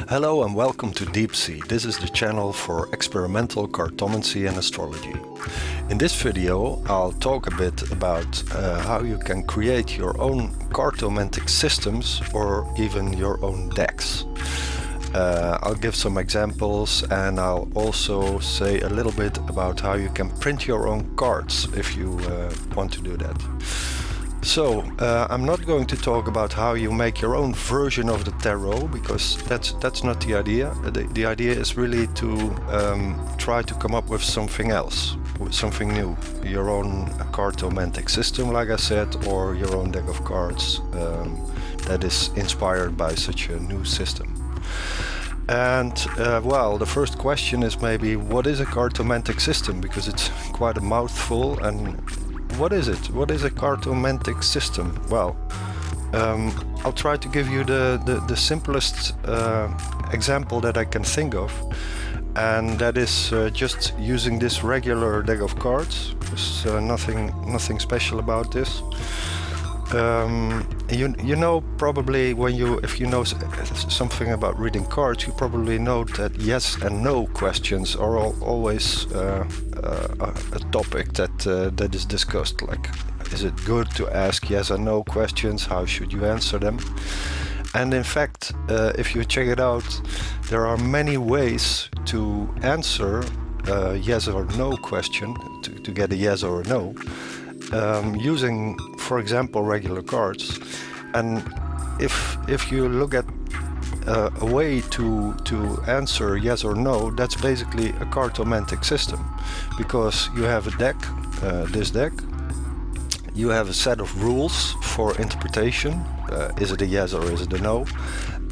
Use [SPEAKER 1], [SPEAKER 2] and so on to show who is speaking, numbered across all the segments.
[SPEAKER 1] Hello and welcome to DEEPsee. This is the channel for experimental cartomancy and astrology. In this video I'll talk a bit about how you can create your own cartomantic systems or even your own decks. I'll give some examples and I'll also say a little bit about how you can print your own cards if you want to do that. So, I'm not going to talk about how you make your own version of the tarot, because that's not the idea. The idea is really to try to come up with something else, with something new. Your own cartomantic system, like I said, or your own deck of cards that is inspired by such a new system. And well, the first question is maybe, what is a cartomantic system? Because it's quite a mouthful. And what is it? What is a cartomantic system? Well, I'll try to give you the simplest example that I can think of, and that is just using this regular deck of cards. There's nothing special about this. You know, probably if you know something about reading cards, you probably know that yes and no questions are always a topic that is discussed. Like, is it good to ask yes and no questions? How should you answer them? And in fact, if you check it out, there are many ways to answer a yes or no question, to get a yes or a no, using, for example, regular cards. And if you look at a way to answer yes or no, that's basically a cartomantic system, because you have a deck, this deck, you have a set of rules for interpretation, is it a yes or is it a no,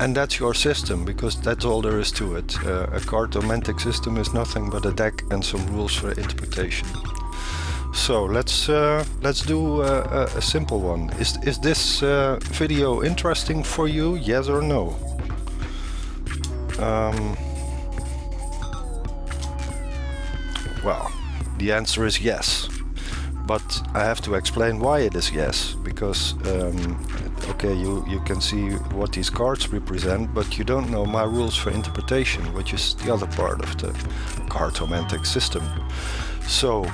[SPEAKER 1] and that's your system, because that's all there is to it. A cartomantic system is nothing but a deck and some rules for interpretation. So let's do a simple one. Is this video interesting for you? Yes or no? Well, the answer is yes. But I have to explain why it is yes, because okay, you can see what these cards represent, but you don't know my rules for interpretation, which is the other part of the cartomantic system. So,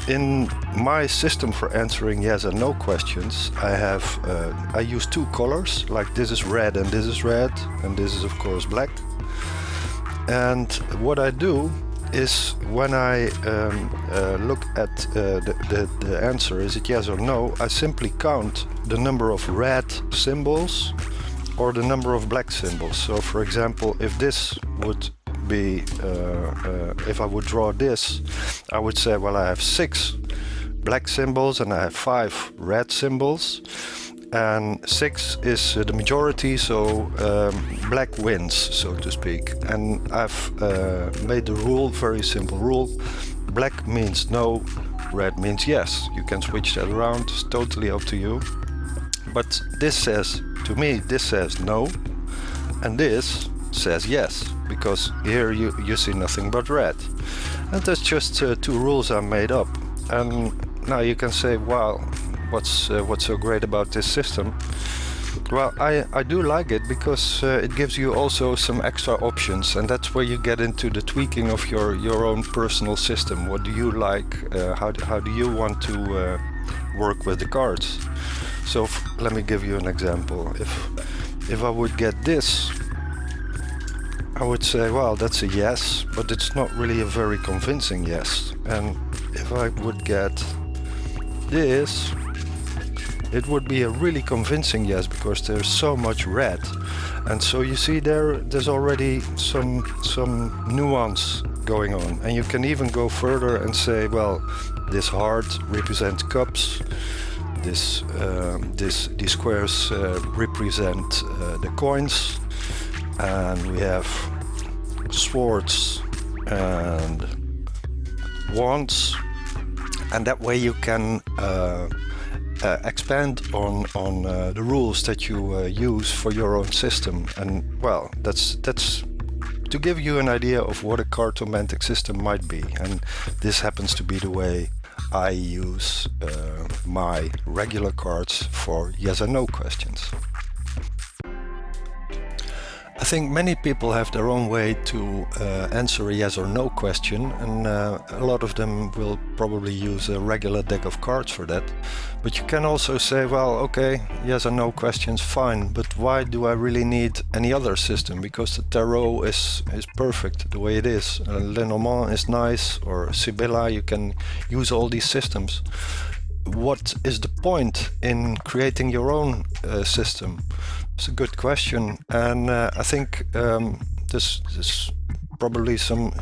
[SPEAKER 1] in my system for answering yes and no questions, I use two colors, like this is red and this is red, and this is of course black. And what I do is, when I look at the answer, is it yes or no, I simply count the number of red symbols or the number of black symbols. So for example, if this would be, if I would draw this, I would say, well, I have 6 black symbols and I have 5 red symbols, and 6 is the majority, so black wins, so to speak. And I've made the rule, very simple rule: black means no, red means yes. You can switch that around, it's totally up to you. But this says, to me, this says no, and this says yes, because here you see nothing but red. And that's just 2 rules I made up. And now you can say, well, what's so great about this system? Well, I do like it because it gives you also some extra options, and that's where you get into the tweaking of your own personal system. What do you like? How do you want to work with the cards? So let me give you an example. If I would get this, I would say, well, that's a yes, but it's not really a very convincing yes. And if I would get this, it would be a really convincing yes, because there's so much red. And so you see there's already some nuance going on. And you can even go further and say, well, this heart represents cups, these squares represent the coins, and we have swords and wands, and that way you can expand on the rules that you use for your own system. And well, that's to give you an idea of what a cartomantic system might be, and this happens to be the way I use my regular cards for yes and no questions. I think many people have their own way to answer a yes or no question, and a lot of them will probably use a regular deck of cards for that. But you can also say, well, okay, yes or no questions, fine, but why do I really need any other system? Because the tarot is perfect the way it is. Lenormand is nice, or Sibylla, you can use all these systems. What is the point in creating your own system? It's a good question, and I think there's probably some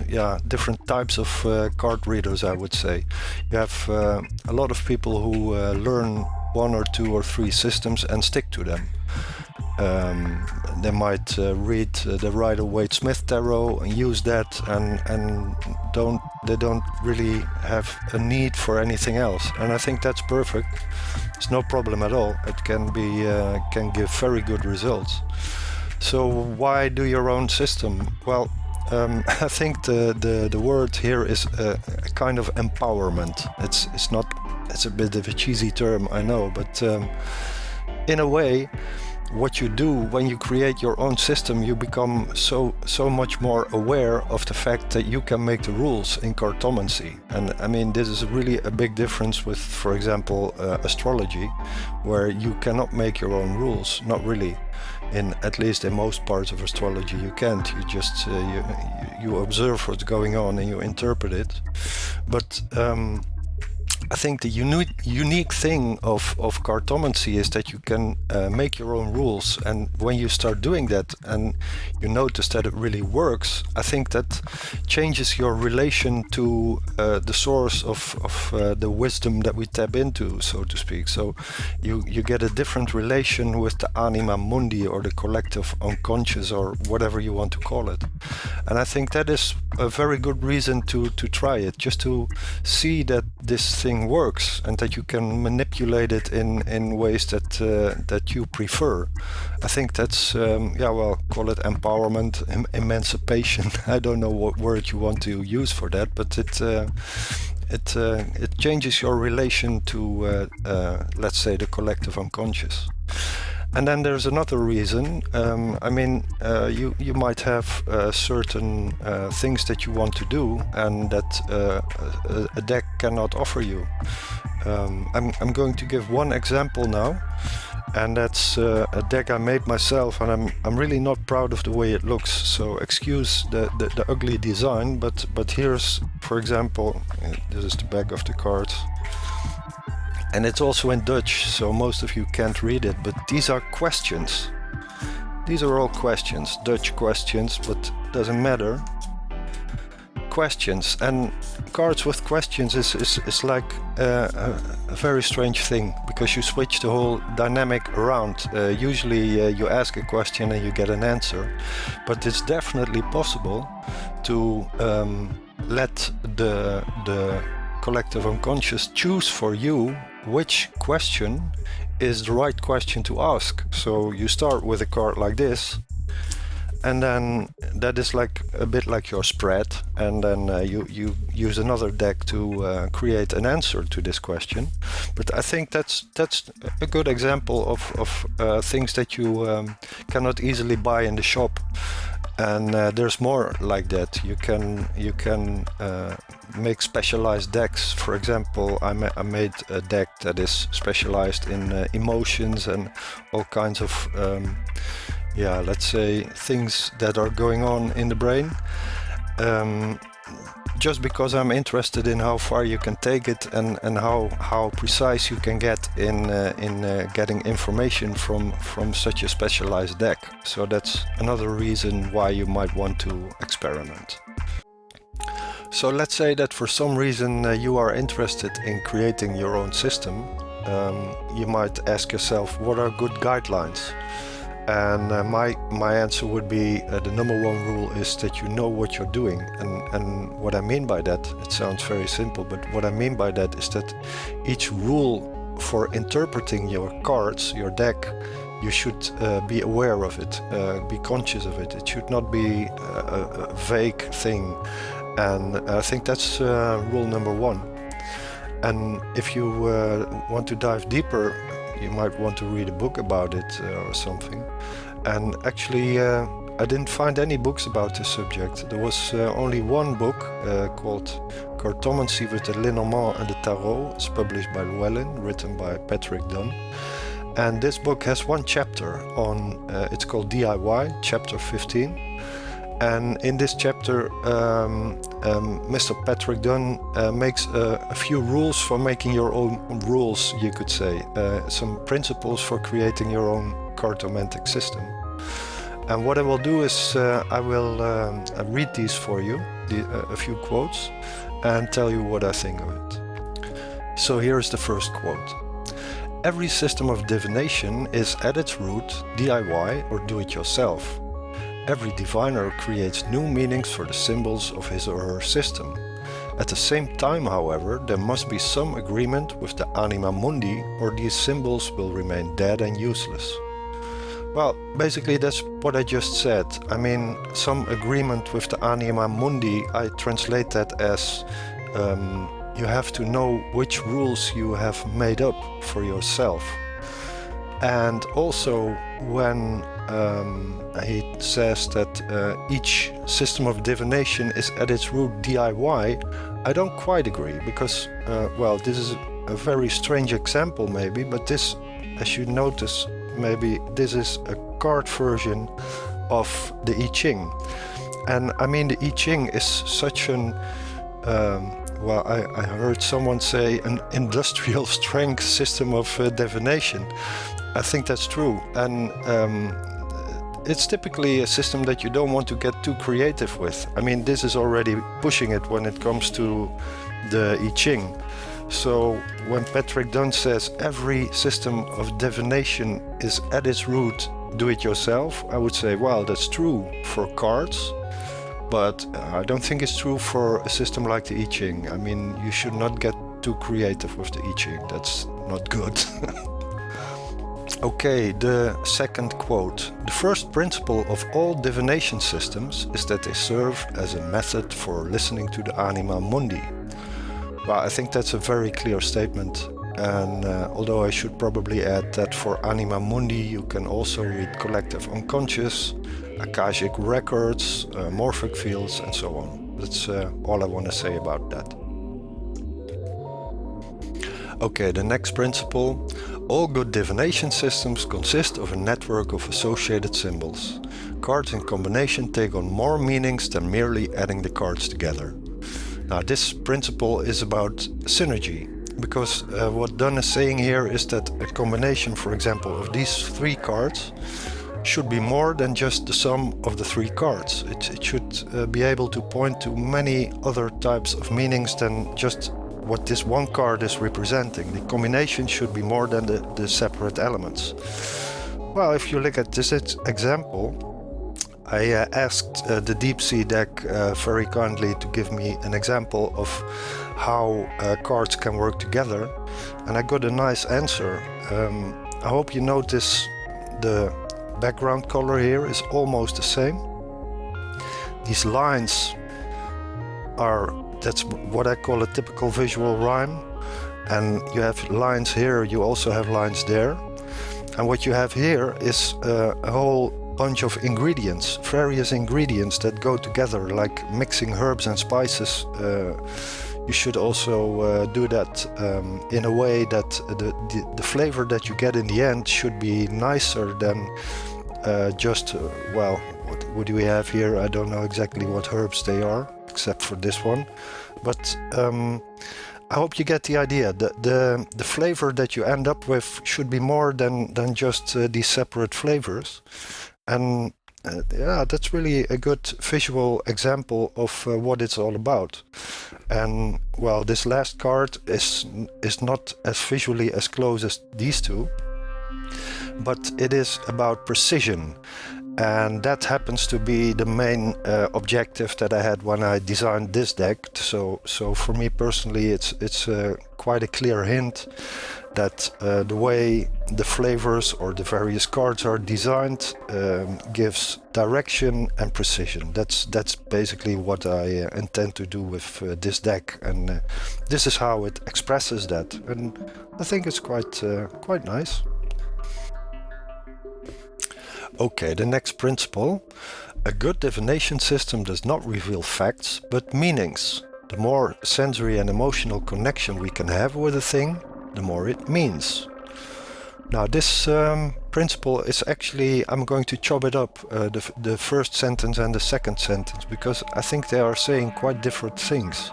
[SPEAKER 1] different types of card readers, I would say. You have a lot of people who learn 1 or 2 or 3 systems and stick to them. They might read the Rider-Waite-Smith tarot and use that, and they don't really have a need for anything else. And I think that's perfect. It's no problem at all. It can give very good results. So why do your own system? Well, I think the word here is a kind of empowerment. It's a bit of a cheesy term, I know, but in a way, what you do when you create your own system, you become so much more aware of the fact that you can make the rules in cartomancy. And I mean, this is really a big difference with, for example, astrology, where you cannot make your own rules. Not really. At least in most parts of astrology you can't. You just you observe what's going on and you interpret it. But I think the unique thing of cartomancy is that you can make your own rules, and when you start doing that and you notice that it really works, I think that changes your relation to the source of the wisdom that we tap into, so to speak. So you get a different relation with the anima mundi, or the collective unconscious, or whatever you want to call it. And I think that is a very good reason to try it, just to see that this thing works and that you can manipulate it in ways that you prefer. I think that's call it empowerment, emancipation. I don't know what word you want to use for that, but it changes your relation to let's say the collective unconscious. And then there's another reason. You might have certain things that you want to do, and that a deck cannot offer you. I'm going to give one example now, and that's a deck I made myself, and I'm really not proud of the way it looks. So excuse the ugly design, but here's, for example, this is the back of the cards. And it's also in Dutch, so most of you can't read it, but these are questions. These are all questions, Dutch questions, but doesn't matter. Questions, and cards with questions is like a very strange thing, because you switch the whole dynamic around. Usually you ask a question and you get an answer, but it's definitely possible to let the collective unconscious choose for you which question is the right question to ask. So you start with a card like this, and then that is like a bit like your spread, and then you use another deck to create an answer to this question. But I think that's a good example of things that you cannot easily buy in the shop. And there's more like that. You can make specialized decks. For example, I made a deck that is specialized in emotions and all kinds of let's say things that are going on in the brain. Just because I'm interested in how far you can take it, and how precise you can get in getting information from such a specialized deck. So that's another reason why you might want to experiment. So let's say that for some reason you are interested in creating your own system. You might ask yourself, what are good guidelines? And my answer would be the number one rule is that you know what you're doing. And what I mean by that, it sounds very simple, but what I mean by that is that each rule for interpreting your cards, your deck, you should be aware of it, be conscious of it. It should not be a vague thing. And I think that's rule number one. And if you want to dive deeper, you might want to read a book about it or something. And actually, I didn't find any books about this subject. There was only one book called Cartomancy with the Lenormand and the Tarot. It's published by Llewellyn, written by Patrick Dunn. And this book has one chapter on, it's called DIY, chapter 15. And in this chapter, Mr. Patrick Dunn makes a few rules for making your own rules, you could say. Some principles for creating your own cartomantic system. And what I will do is I will read these for you, a few quotes, and tell you what I think of it. So here is the first quote. Every system of divination is at its root DIY or do-it-yourself. Every diviner creates new meanings for the symbols of his or her system. At the same time, however, there must be some agreement with the anima mundi, or these symbols will remain dead and useless. Well, basically that's what I just said. I mean, some agreement with the anima mundi, I translate that as you have to know which rules you have made up for yourself. And also when he says that each system of divination is at its root DIY, I don't quite agree, because, well, this is a very strange example maybe, but this, as you notice, maybe this is a card version of the I Ching. And I mean, the I Ching is such an, well, I heard someone say an industrial strength system of divination. I think that's true. And it's typically a system that you don't want to get too creative with. I mean, this is already pushing it when it comes to the I Ching. So when Patrick Dunn says every system of divination is at its root do-it-yourself, I would say, well, that's true for cards, but I don't think it's true for a system like the I Ching. I mean, you should not get too creative with the I Ching. That's not good. Okay, the second quote. The first principle of all divination systems is that they serve as a method for listening to the anima mundi. Well, I think that's a very clear statement. And although I should probably add that for anima mundi you can also read collective unconscious, akashic records, morphic fields, and so on. That's all I want to say about that. Okay, the next principle. All good divination systems consist of a network of associated symbols. Cards in combination take on more meanings than merely adding the cards together. Now, this principle is about synergy, because what Dunn is saying here is that a combination, for example, of these three cards should be more than just the sum of the three cards. It should be able to point to many other types of meanings than just what this one card is representing. The combination should be more than the separate elements. Well, if you look at this example, I asked the DEEPsee deck very kindly to give me an example of how cards can work together, and I got a nice answer. I hope you notice the background color here is almost the same. These lines are, that's what I call a typical visual rhyme, and you have lines here, you also have lines there, and what you have here is a whole bunch of ingredients, various ingredients that go together, like mixing herbs and spices. You should also do that in a way that the flavor that you get in the end should be nicer than just, well, what do we have here? I don't know exactly what herbs they are, except for this one, but I hope you get the idea. The flavor that you end up with should be more than just these separate flavors. And yeah, that's really a good visual example of what it's all about. And well, this last card is not as visually as close as these two, but it is about precision. And that happens to be the main objective that I had when I designed this deck. So for me personally, it's quite a clear hint that the way the flavors or the various cards are designed gives direction and precision. That's basically what I intend to do with this deck, and this is how it expresses that. And I think it's quite nice. Okay, the next principle. A good divination system does not reveal facts, but meanings. The more sensory and emotional connection we can have with a thing, the more it means. Now this principle is actually, I'm going to chop it up, the first sentence and the second sentence, because I think they are saying quite different things.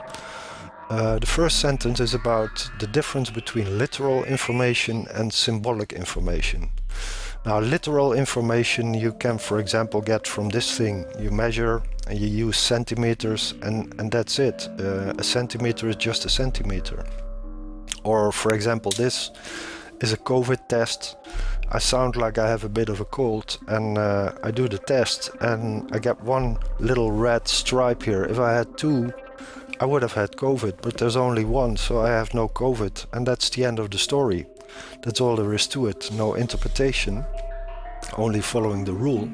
[SPEAKER 1] The first sentence is about the difference between literal information and symbolic information. Now, literal information you can, for example, get from this thing. You measure and you use centimeters and that's it. A centimeter is just a centimeter. Or, for example, this is a COVID test. I sound like I have a bit of a cold and I do the test and I get one little red stripe here. If I had two, I would have had COVID, but there's only one, so I have no COVID. And that's the end of the story. That's all there is to it. No interpretation, only following the rule.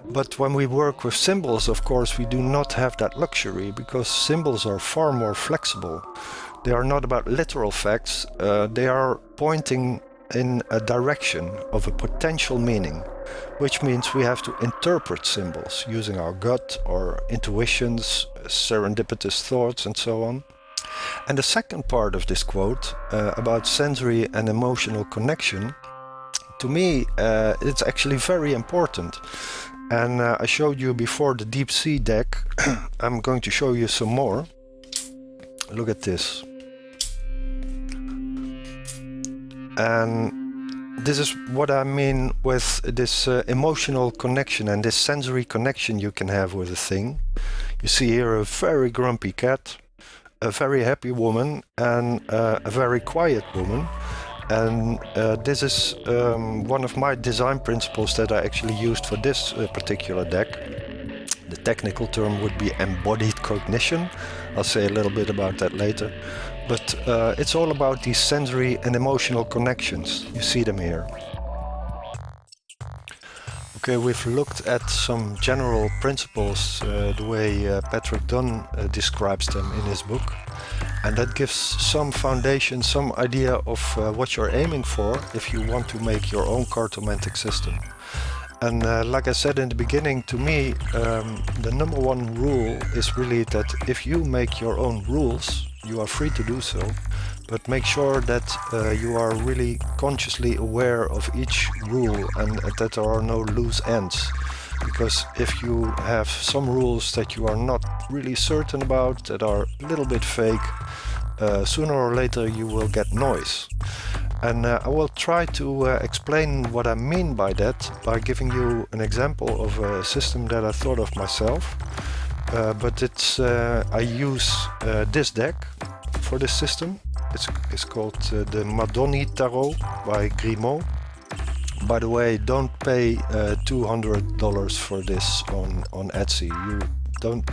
[SPEAKER 1] But when we work with symbols, of course, we do not have that luxury because symbols are far more flexible. They are not about literal facts. They are pointing in a direction of a potential meaning, which means we have to interpret symbols using our gut or intuitions, serendipitous thoughts, and so on. And the second part of this quote about sensory and emotional connection, to me, it's actually very important. And I showed you before the DEEPsee deck. I'm going to show you some more. Look at this. And this is what I mean with this emotional connection and this sensory connection you can have with a thing. You see here a very grumpy cat, a very happy woman, and a very quiet woman. And this is one of my design principles that I actually used for this particular deck. The technical term would be embodied cognition. I'll say a little bit about that later. But it's all about these sensory and emotional connections. You see them here. Okay, we've looked at some general principles, the way Patrick Dunn describes them in his book. And that gives some foundation, some idea of what you're aiming for if you want to make your own cartomantic system. And like I said in the beginning, to me, the number one rule is really that if you make your own rules, you are free to do so, but make sure that you are really consciously aware of each rule and that there are no loose ends. Because if you have some rules that you are not really certain about, that are a little bit fake, sooner or later you will get noise. And I will try to explain what I mean by that by giving you an example of a system that I thought of myself. But it's I use this deck for this system. It's called the Madonni Tarot by Grimaud. By the way, don't pay $200 for this on Etsy. You don't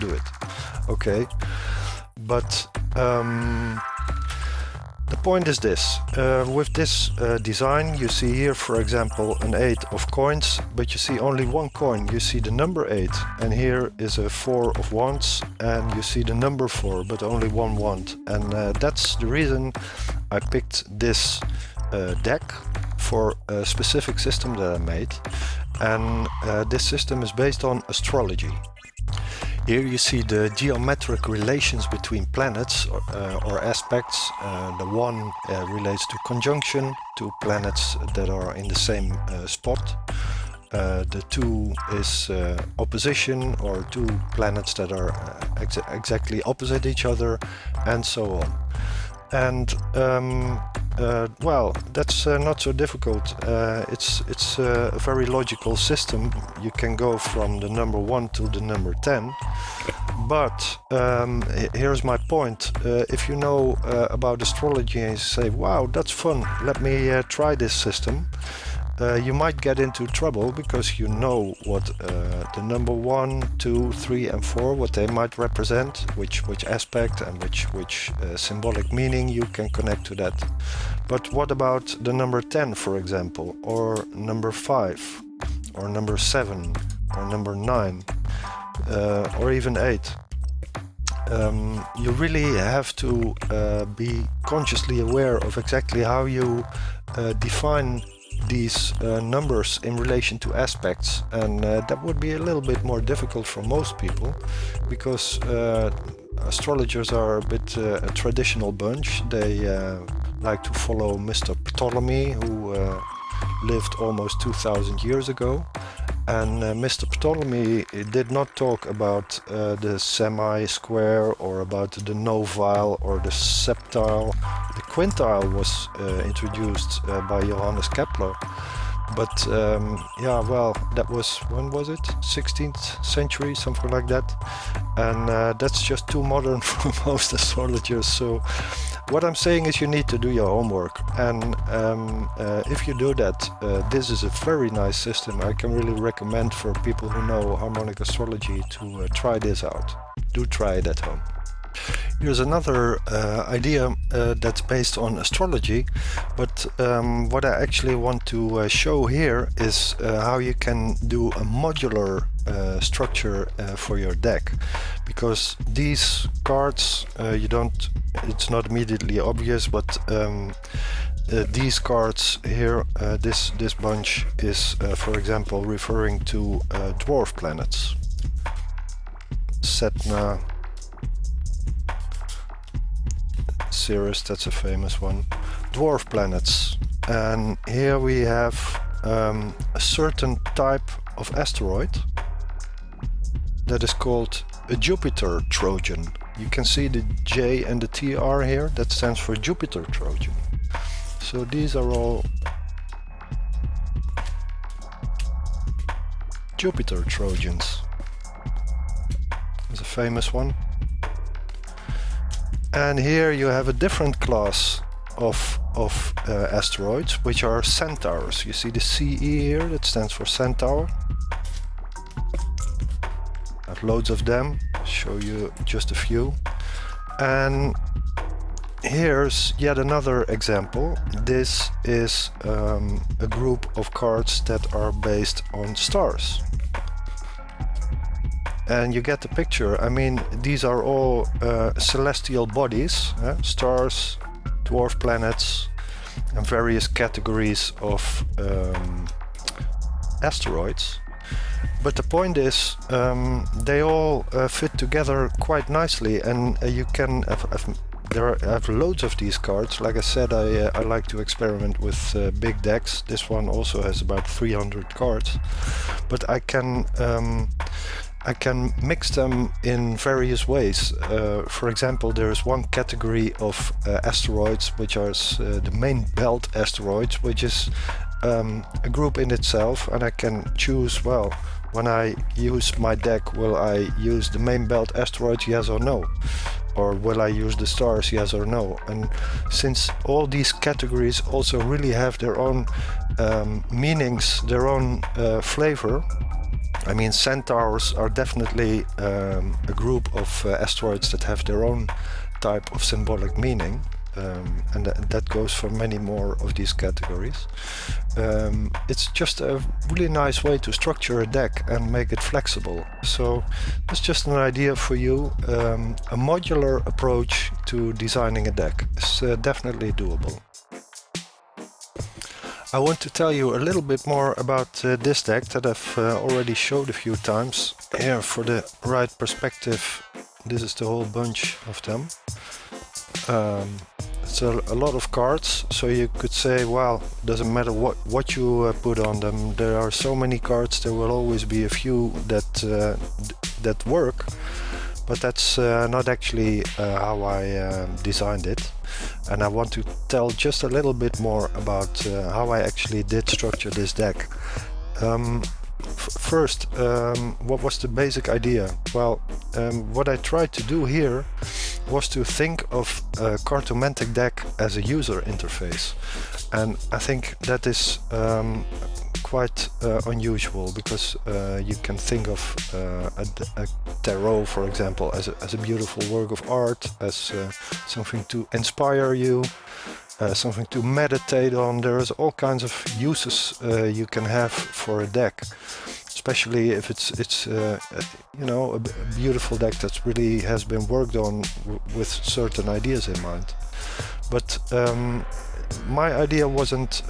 [SPEAKER 1] do it. Okay, but the point is this. With this design, you see here, for example, an 8 of coins, but you see only one coin. You see the number 8, and here is a 4 of wands, and you see the number 4, but only one wand. And that's the reason I picked this deck for a specific system that I made. And this system is based on astrology. Here you see the geometric relations between planets or aspects. The one relates to conjunction, two planets that are in the same spot. The two is opposition, or two planets that are exactly opposite each other, and so on. And well, that's not so difficult. It's a very logical system. You can go from the number 1 to the number 10. But here's my point. If you know about astrology and you say, wow, that's fun, let me try this system, you might get into trouble because you know what the number 1, 2, 3 and 4, what they might represent, which aspect and which symbolic meaning you can connect to that. But what about the number 10, for example, or number 5, or number 7, or number 9, or even 8? You really have to be consciously aware of exactly how you define these numbers in relation to aspects, and that would be a little bit more difficult for most people, because astrologers are a bit a traditional bunch. They like to follow Mr. Ptolemy, who lived almost 2000 years ago. And Mr. Ptolemy did not talk about the semi-square or about the novile or the septile. The quintile was introduced by Johannes Kepler. But yeah, well, that was, when was it? 16th century, something like that. And that's just too modern for most astrologers. So what I'm saying is you need to do your homework. And if you do that, this is a very nice system. I can really recommend for people who know harmonic astrology to try this out. Do try it at home. Here's another idea that's based on astrology, but what I actually want to show here is how you can do a modular structure for your deck, because these cards it's not immediately obvious, but these cards here, this bunch is for example referring to dwarf planets. Setna, Sirius, that's a famous one. Dwarf planets. And here we have a certain type of asteroid that is called a Jupiter Trojan. You can see the J and the TR here, that stands for Jupiter Trojan. So these are all Jupiter Trojans. It's a famous one. And here you have a different class of asteroids, which are centaurs. You see the CE here, that stands for centaur. I have loads of them, I'll show you just a few. And here's yet another example. This is a group of cards that are based on stars. And you get the picture. I mean, these are all celestial bodies, stars, dwarf planets, and various categories of asteroids. But the point is, they all fit together quite nicely, and you can I have loads of these cards. Like I said, I like to experiment with big decks. This one also has about 300 cards, but I can mix them in various ways. For example, there is one category of asteroids which are the main belt asteroids, which is a group in itself, and I can choose, well, when I use my deck, will I use the main belt asteroids, yes or no? Or will I use the stars, yes or no? And since all these categories also really have their own meanings, their own flavor, I mean, centaurs are definitely a group of asteroids that have their own type of symbolic meaning, and that goes for many more of these categories. It's just a really nice way to structure a deck and make it flexible. So that's just an idea for you. A modular approach to designing a deck is definitely doable. I want to tell you a little bit more about this deck that I've already showed a few times. Here, for the right perspective, this is the whole bunch of them. It's a lot of cards, so you could say, well, it doesn't matter what you put on them. There are so many cards, there will always be a few that work. But that's not actually how I designed it. And I want to tell just a little bit more about how I actually did structure this deck. First, what was the basic idea? Well, what I tried to do here was to think of a cartomantic deck as a user interface. And I think that is quite unusual, because you can think of a tarot, for example, as a beautiful work of art, as something to inspire you, something to meditate on. There's all kinds of uses you can have for a deck, especially if it's you know, a beautiful deck that really has been worked on with certain ideas in mind. But my idea wasn't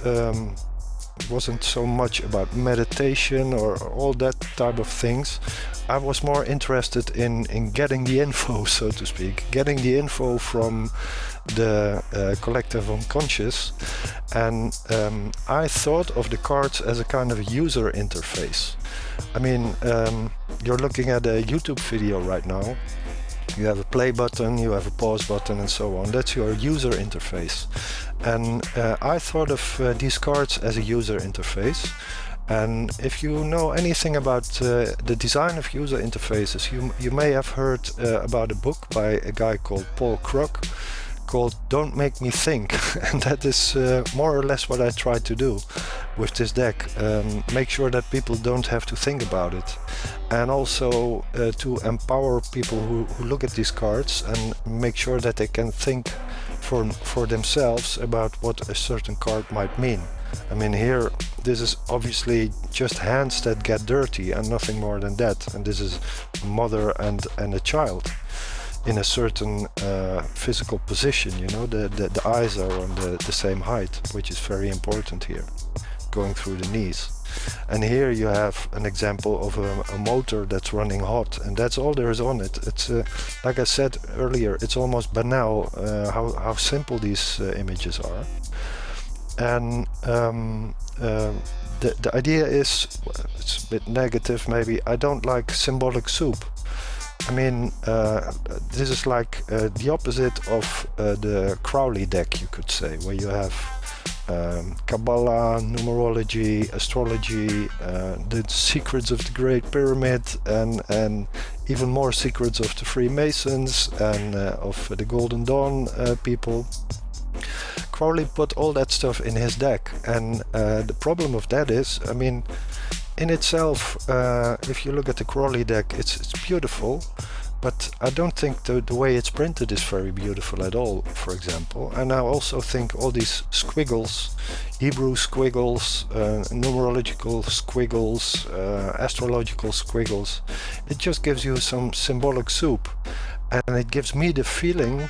[SPEAKER 1] wasn't so much about meditation or all that type of things. I was more interested in getting the info, so to speak, getting the info from the collective unconscious. And I thought of the cards as a kind of user interface. I mean, you're looking at a YouTube video right now. You have a play button, you have a pause button, and so on. That's your user interface. And I thought of these cards as a user interface. And if you know anything about the design of user interfaces, you may have heard about a book by a guy called Paul Krug called Don't Make Me Think. And that is more or less what I try to do with this deck. Make sure that people don't have to think about it. And also to empower people who look at these cards and make sure that they can think for themselves about what a certain card might mean. I mean, here, this is obviously just hands that get dirty and nothing more than that. And this is a mother and a child in a certain physical position, you know, the eyes are on the same height, which is very important here, going through the knees. And here you have an example of a motor that's running hot, and that's all there is on it. It's like I said earlier, it's almost banal how simple these images are. And the idea is, it's a bit negative maybe, I don't like symbolic soup. I mean, this is like the opposite of the Crowley deck, you could say, where you have Kabbalah, numerology, astrology, the secrets of the Great Pyramid, and even more secrets of the Freemasons and of the Golden Dawn people. Crowley put all that stuff in his deck, and the problem of that is, I mean, in itself, if you look at the Crowley deck, it's beautiful, but I don't think the way it's printed is very beautiful at all, for example. And I also think all these squiggles, Hebrew squiggles, numerological squiggles, astrological squiggles, it just gives you some symbolic soup. And it gives me the feeling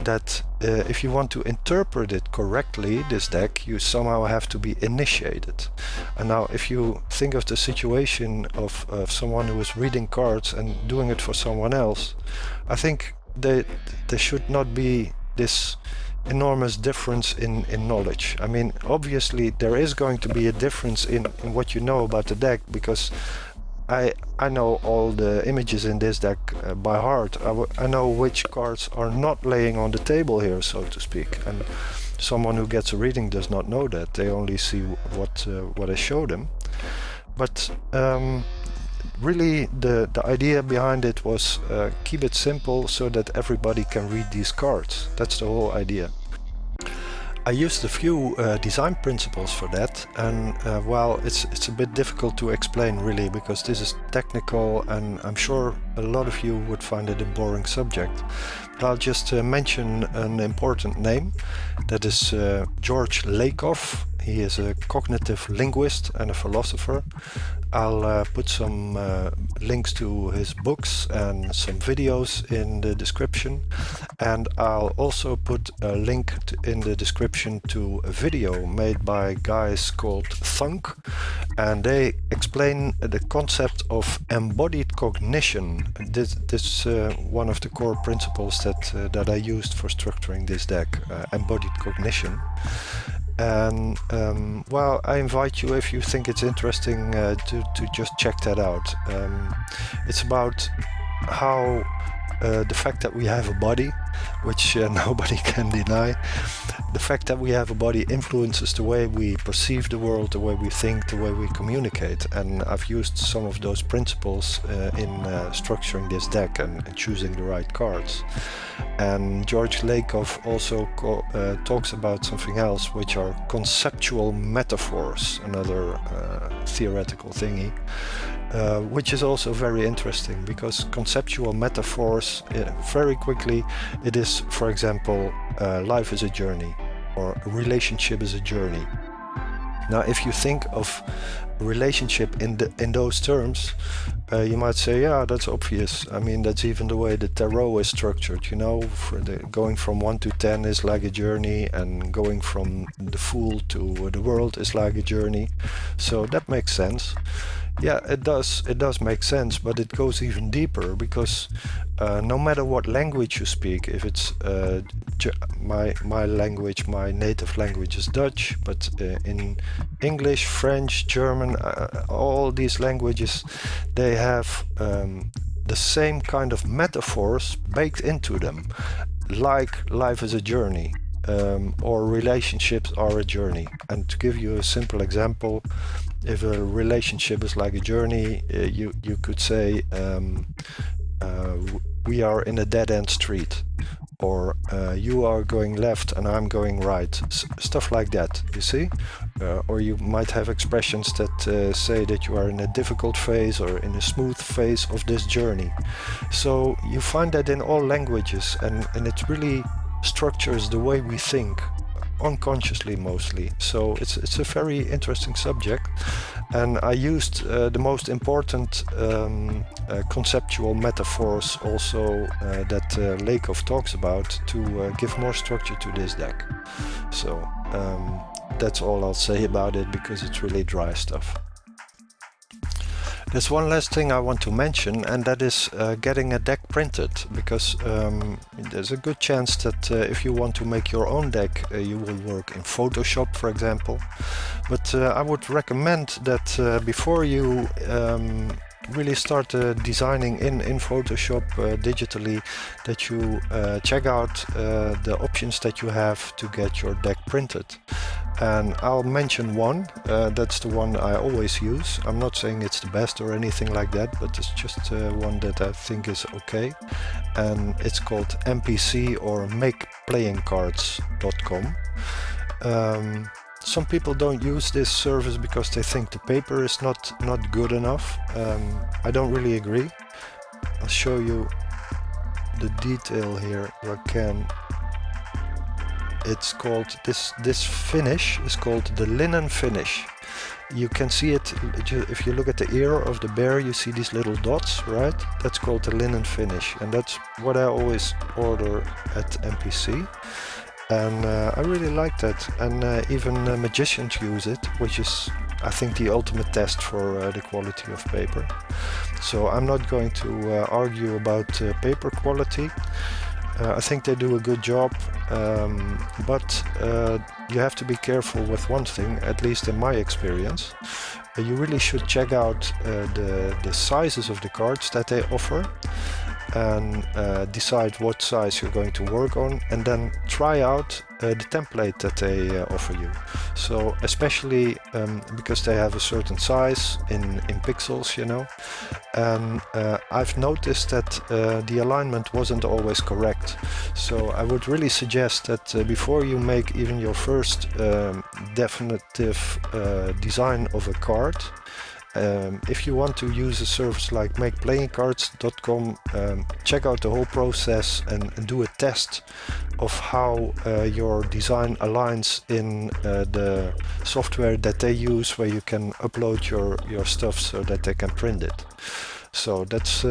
[SPEAKER 1] that if you want to interpret it correctly, this deck, you somehow have to be initiated. And now if you think of the situation of someone who is reading cards and doing it for someone else, I think there should not be this enormous difference in knowledge. I mean, obviously there is going to be a difference in what you know about the deck, because I know all the images in this deck by heart. I know which cards are not laying on the table here, so to speak. And someone who gets a reading does not know that. They only see what I show them. But really the idea behind it was keep it simple so that everybody can read these cards. That's the whole idea. I used a few design principles for that, and well, it's a bit difficult to explain really, because this is technical and I'm sure a lot of you would find it a boring subject. But I'll just mention an important name. That is George Lakoff. He is a cognitive linguist and a philosopher. I'll put some links to his books and some videos in the description, and I'll also put a link in the description to a video made by guys called Thunk, and they explain the concept of embodied cognition. This is one of the core principles that I used for structuring this deck, embodied cognition. And well, I invite you, if you think it's interesting, to just check that out. It's about how the fact that we have a body, which nobody can deny, the fact that we have a body influences the way we perceive the world, the way we think, the way we communicate. And I've used some of those principles in structuring this deck and choosing the right cards. And George Lakoff also talks about something else, which are conceptual metaphors, another theoretical thingy, which is also very interesting, because conceptual metaphors, very quickly, it is, for example, life is a journey, or a relationship is a journey. Now, if you think of a relationship in those terms, you might say, yeah, that's obvious. I mean, that's even the way the tarot is structured, you know, for going from 1 to 10 is like a journey, and going from the Fool to the World is like a journey. So that makes sense. Yeah, it does make sense, but it goes even deeper, because no matter what language you speak, if it's my language, my native language is Dutch, but in English, French, German, all these languages, they have the same kind of metaphors baked into them, like life is a journey. Or relationships are a journey. And to give you a simple example, if a relationship is like a journey, you could say we are in a dead-end street, or you are going left and I'm going right, stuff like that, you see? Or you might have expressions that say that you are in a difficult phase or in a smooth phase of this journey. So you find that in all languages, and it really structures the way we think, unconsciously mostly. So it's a very interesting subject, and I used the most important conceptual metaphors also that Lakoff talks about to give more structure to this deck. So that's all I'll say about it, because it's really dry stuff. There's one last thing I want to mention, and that is getting a deck printed, because there's a good chance that if you want to make your own deck, you will work in Photoshop, for example. But I would recommend that before you really start designing in Photoshop digitally, that you check out the options that you have to get your deck printed. And I'll mention one, that's the one I always use. I'm not saying it's the best or anything like that, but it's just one that I think is okay. And it's called MPC, or makeplayingcards.com. Some people don't use this service because they think the paper is not good enough. I don't really agree. I'll show you the detail here if I can. It's called, this finish is called the linen finish. You can see it if you look at the ear of the bear, you see these little dots, right? That's called the linen finish, and that's what I always order at MPC. And I really like that, and even magicians use it, which is, I think, the ultimate test for the quality of paper. So I'm not going to argue about paper quality. I think they do a good job, but you have to be careful with one thing, at least in my experience. You really should check out the sizes of the cards that they offer, and decide what size you're going to work on, and then try out the template that they offer you. So especially because they have a certain size in pixels, you know, and I've noticed that the alignment wasn't always correct. So I would really suggest that before you make even your first definitive design of a card, if you want to use a service like makeplayingcards.com, check out the whole process and do a test of how your design aligns in the software that they use, where you can upload your stuff so that they can print it. So that's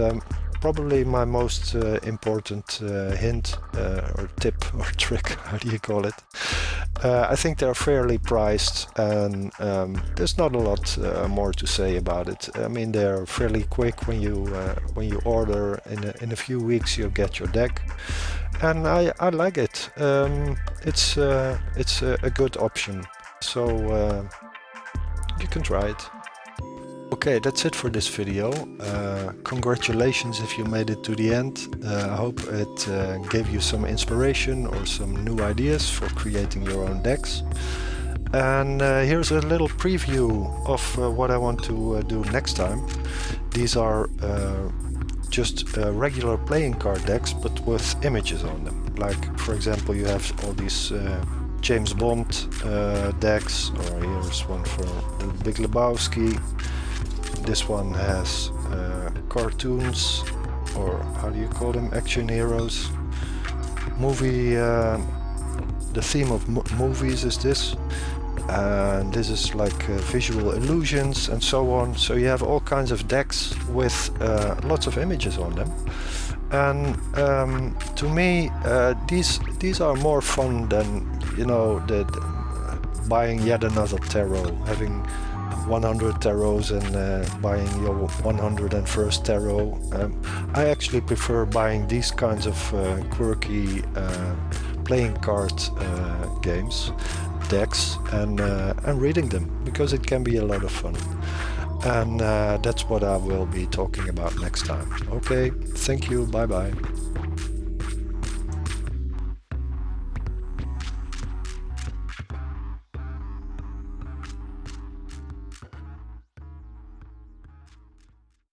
[SPEAKER 1] probably my most important hint or tip or trick, how do you call it? I think they're fairly priced, and there's not a lot more to say about it. I mean, they're fairly quick. When you order, in a few weeks you'll get your deck, and I like it. It's a good option, so you can try it. Okay, that's it for this video. Congratulations if you made it to the end. I hope it gave you some inspiration or some new ideas for creating your own decks. And here's a little preview of what I want to do next time. These are just regular playing card decks, but with images on them. Like, for example, you have all these James Bond decks, or here's one for the Big Lebowski. This one has cartoons, or how do you call them, action heroes. Movie, the theme of movies is this. and this is like visual illusions and so on. So you have all kinds of decks with lots of images on them. And to me, these are more fun than, you know, buying yet another tarot, having 100 tarots and buying your 101st tarot. I actually prefer buying these kinds of quirky playing card games, decks, and reading them, because it can be a lot of fun. And that's what I will be talking about next time. Okay, thank you, bye bye.